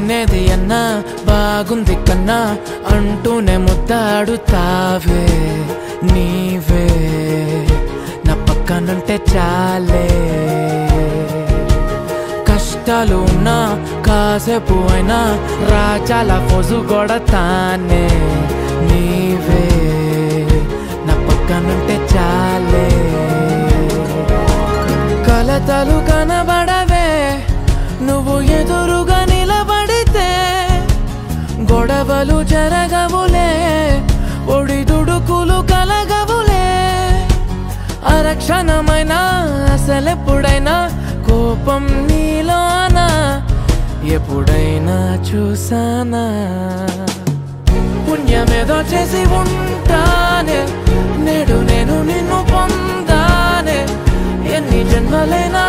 లేనేది అన్నా బాగుంది కన్నా అంటూనే ముద్దాడుతావే నీవే నా పక్కనుంటే చాలే కష్టాలు ఉన్నా కాసేపు అయినా రాజాల ఫోజు కొడతానే నీవే నా పక్కనుంటే చాలే కలతలు కనబడవే నువ్వు ఎదురుగా నిలబడితే గొడవలు జరగవులే ఒడిదుడుకులు కలగవులే అరక్షణమైనా అసలెప్పుడైనా కోపం నీలోనా ఎప్పుడైనా చూసానా పుణ్యమేదో చేసి ఉంటానే నేడు నేను నిన్ను పొందానే ఎన్ని జన్మలైనా